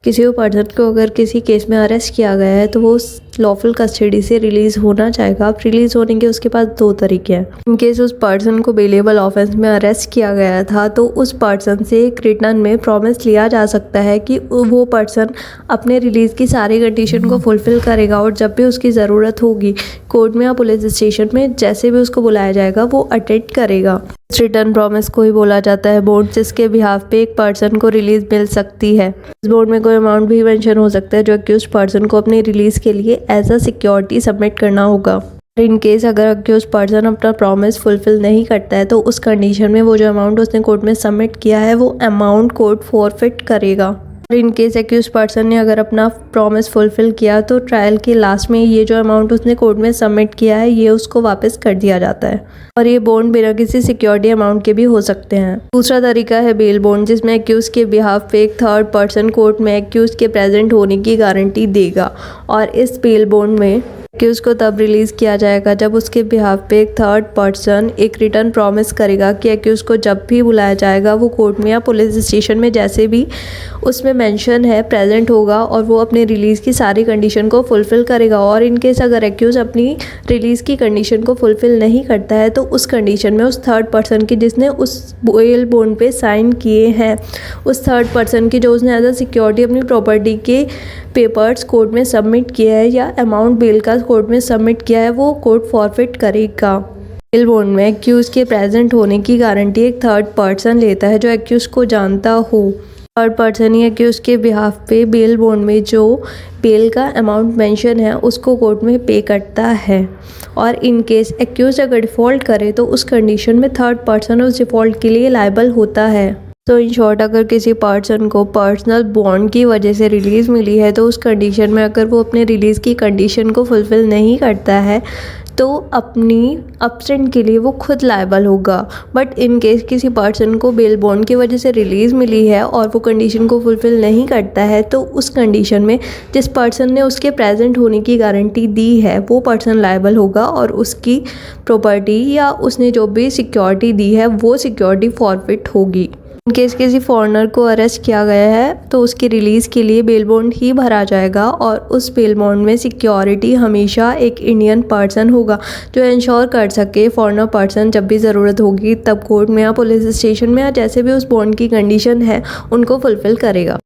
किसी भी पर्सन को अगर किसी केस में अरेस्ट किया गया है तो वो लॉफुल कस्टडी से रिलीज़ होना चाहेगा। अब रिलीज़ होने के उसके पास दो तरीके हैं। इन केस उस पर्सन को बेलेबल ऑफेंस में अरेस्ट किया गया था तो उस पर्सन से एक रिटर्न में प्रॉमिस लिया जा सकता है कि वो पर्सन अपने रिलीज़ की सारी कंडीशन को फुलफ़िल करेगा और जब भी उसकी ज़रूरत होगी कोर्ट में या पुलिस स्टेशन में जैसे भी उसको बुलाया जाएगा वो अटेंड करेगा। इस रिटर्न प्रॉमिस को ही बोला जाता है बॉन्ड, जिसके बिहाफ पे एक पर्सन को रिलीज़ मिल सकती है। इस बॉन्ड में कोई अमाउंट भी मेंशन हो सकता है जो अक्यूज्ड पर्सन को अपनी रिलीज़ के लिए एज अ सिक्योरिटी सबमिट करना होगा। इन केस अगर अक्यूज्ड पर्सन अपना प्रॉमिस फुलफिल नहीं करता है तो उस कंडीशन में वो जो अमाउंट उसने कोर्ट में सबमिट किया है वो अमाउंट कोर्ट फॉरफिट करेगा। इन केस एक्यूज पर्सन ने अगर अपना प्रॉमिस फुलफिल किया तो ट्रायल के लास्ट में ये जो अमाउंट उसने कोर्ट में सबमिट किया है ये उसको वापस कर दिया जाता है और ये बॉन्ड बिना किसी सिक्योरिटी अमाउंट के भी हो सकते हैं। दूसरा तरीका है बेल बॉन्ड, जिसमें एक्यूज के बिहाफ पे एक थर्ड पर्सन कोर्ट में एक्यूज के प्रेजेंट होने की गारंटी देगा और इस बेल बॉन्ड में एक्यूज को तब रिलीज़ किया जाएगा जब उसके बिहाफ पे एक थर्ड पर्सन एक रिटर्न प्रॉमिस करेगा कि एक्यूज को जब भी बुलाया जाएगा वो कोर्ट में या पुलिस स्टेशन में जैसे भी उसमें मेंशन है प्रेजेंट होगा और वो अपने रिलीज़ की सारी कंडीशन को फुलफ़िल करेगा। और इन केस अगर एक्यूज अपनी रिलीज़ की कंडीशन को फुलफ़िल नहीं करता है तो उस कंडीशन में उस थर्ड पर्सन की जिसने उस बेल बॉन्ड पे साइन किए हैं उस थर्ड पर्सन की जो उसने एज अ सिक्योरिटी अपनी प्रॉपर्टी के पेपर्स कोर्ट में सबमिट किया है या अमाउंट बेल का कोर्ट में सबमिट किया है वो कोर्ट फॉरफिट करेगा। बेल बॉन्ड में एक्यूज के प्रेजेंट होने की गारंटी एक थर्ड पर्सन लेता है जो एक्यूज को जानता हो। थर्ड पर्सन ही एक्यूज के बिहाफ पे बेल बॉन्ड में जो बेल का अमाउंट मेंशन है उसको कोर्ट में पे करता है और इन केस एक्यूज अगर डिफ़ॉल्ट करे तो उस कंडीशन में थर्ड पर्सन उस डिफ़ॉल्ट के लिए लायबल होता है। तो इन शॉर्ट अगर किसी पर्सन को पर्सनल बॉन्ड की वजह से रिलीज़ मिली है तो उस कंडीशन में अगर वो अपने रिलीज़ की कंडीशन को फुलफ़िल नहीं करता है तो अपनी अपसेंट के लिए वो खुद लायबल होगा। बट इन केस किसी पर्सन को बेल बॉन्ड की वजह से रिलीज़ मिली है और वो कंडीशन को फुलफ़िल नहीं करता है तो उस कंडीशन में जिस पर्सन ने उसके प्रेजेंट होने की गारंटी दी है वो पर्सन लायबल होगा और उसकी प्रॉपर्टी या उसने जो भी सिक्योरिटी दी है वो सिक्योरिटी फॉरफिट होगी। इन केस किसी फॉरेनर को अरेस्ट किया गया है तो उसकी रिलीज़ के लिए बेल बॉन्ड ही भरा जाएगा और उस बेल बॉन्ड में सिक्योरिटी हमेशा एक इंडियन पर्सन होगा जो इंश्योर कर सके फॉरेनर पर्सन जब भी ज़रूरत होगी तब कोर्ट में या पुलिस स्टेशन में या जैसे भी उस बॉन्ड की कंडीशन है उनको फुलफ़िल करेगा।